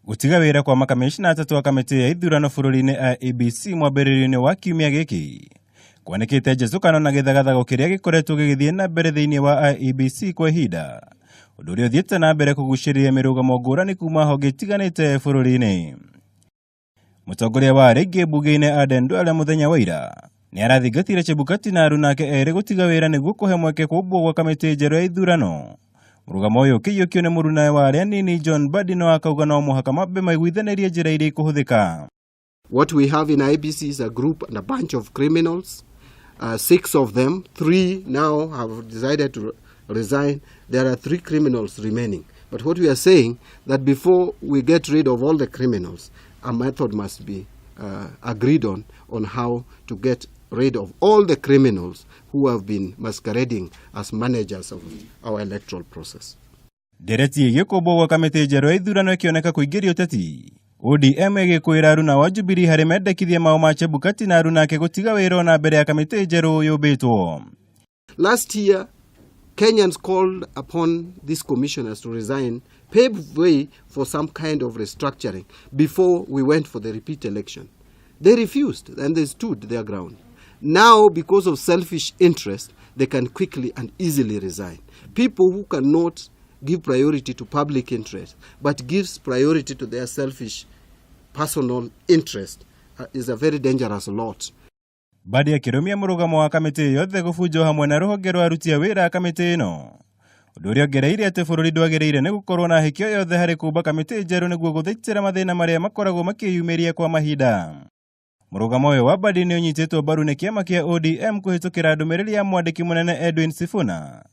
gutiga wira kwa makamicina atatu wa kamiti ya ithurano bururi-ini IEBC mwambĩrĩrio-inĩ wa kiumia gĩkĩ kwanĩkĩte njĩcũkano na gĩthagathago kĩrĩa gĩkoretwo gĩgĩthiĩ na mbere thĩinĩ wa IEBC kwa ihinda, ũndũ ũrĩa ũthiĩte na mbere kũgucĩrĩria mĩrũgamo ngũrani kuma honge itiganĩte bururi-inĩ. Mutongoria wa rĩngĩ mbunge-ini Ndwale mũthenya wa ira nĩ arathingatire Chebukati na aruna ake erĩ gutiga wĩra nĩguo kũhe mweke kuumbwo gwa kamiti njerũ ya ithurano. Murugamo ũyũ ũkĩiyũkio nĩ mũnene wa aria anini John Mbadi no akauga no mũhaka mambe maiguithanĩrie njĩra iria ikũhũthĩka. What we have in IEBC is a group and a bunch of criminals. 6 of them, 3 now have decided to resign. There are 3 criminals remaining. But what we are saying that before we get rid of all the criminals, a method must be agreed on how to get rid of all the criminals who have been masquerading as managers of our electoral process. Dereti gĩkũmbwo gwa kamĩtĩ njerũ ya ithurano ĩkĩoneka kũingĩria ũteti. ODM ĩgĩkwĩra aruna wa Jubilee harĩ mendekithia mao ma Chebukati na aruna ake gũtiga wĩra na mbere ya kamĩtĩ njerũ yũmbĩtwo. Last year, Kenyans called upon these commissioners to resign, paved way for some kind of restructuring before we went for the repeat election. They refused and they stood their ground. Now, because of selfish interest, they can quickly and easily resign. People who cannot give priority to public interest, but gives priority to their selfish personal interest is a very dangerous lot. Mbadi akĩrũmia mũrugamo wa kamĩtĩ yothe gũbunjwo hamwe na rũhonge rwa aruti a wĩra a kamĩtĩ ĩno. Ũndũ ũrĩa ongereire atĩ bũrũri ndwagĩrĩire nĩ gũkorwo na hĩkio yothe harĩ kũmba kamĩtĩ njerũ nĩguo gũthitĩra mathĩna marĩa makoragwo makĩyumĩria kwa mahinda. Murugamo ũyũ wa Mbadi nĩ ũnyitĩtwo mbaru nĩ kiama kĩa ODM kũhĩtũkĩra ndũmĩrĩri ya mwandiki munene Edwin Sifuna,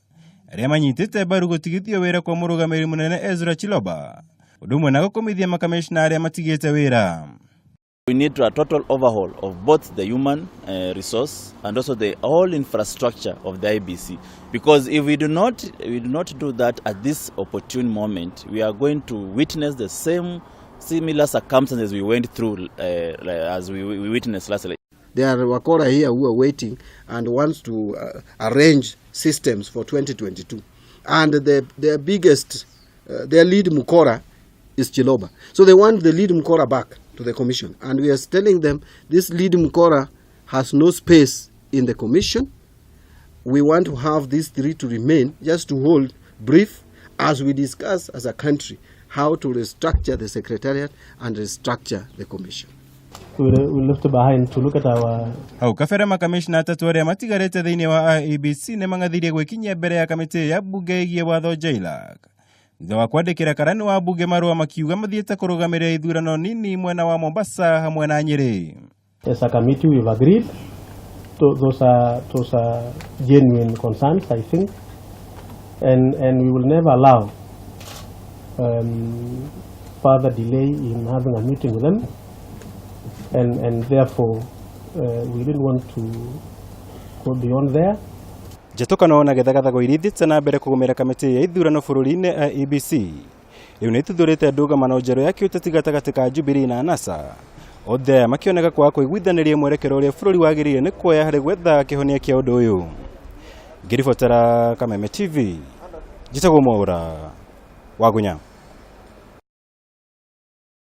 arĩa manyitĩte mbaru gũtigithio wĩra kwa mũrũgamĩrĩri munene Ezra Chiloba, ũndũ ũmwe na gũkomithia makamicina arĩa matigĩte wĩra. We need a total overhaul of both the human resource and also the whole infrastructure of the IEBC, because if we do not do that at this opportune moment, we are going to witness the similar circumstances we went through as we witnessed last election. There are wakora here who are waiting and wants to arrange systems for 2022, and their biggest, their lead mukora is Chiloba. So they want the lead mukora back to the commission, and we are telling them this lead mukora has no space in the commission. We want to have these 3 to remain, just to hold brief as we discuss as a country how to restructure the secretariat and restructure the commission. We left behind to look at our... Hau kabere makamicina atatu arĩa matigarite thĩinĩ wa IEBC nĩ mangathirie gwĩkinyia mbere ya kamĩtĩ ya mbunge ĩgiĩ watho JLAC. Thutha wa kwandĩkĩra karani wa mbunge marũa makiuga mathiĩte kũrũgamĩrĩra ithurano nini mwena wa Mombasa hamwe na Nyeri. As a committee we've agreed. Those are genuine concerns, I think. And we will never allow further delay in having a meeting with them. And therefore, we didn't want to go beyond there. Njĩtũkano na gĩthagathago iria ithiĩte na mbere kũgũmĩra kamĩtĩ ya ithurano bũrũri-inĩ IEBC rĩu nĩ ĩtuthũrĩte ndũgamano njerũ ya kĩũteti gatagatĩ ka Jubilee na NASA, othe makĩoneka kwaga kũiguithanĩria mwerekero ũrĩa bũrũri wagĩrĩire nĩ kuoya harĩ gwetha kĩhonia kĩa ũndũ ũyũ. Ngĩribotera Kameme TV, njĩtagwo Mwaũra wa Gunya.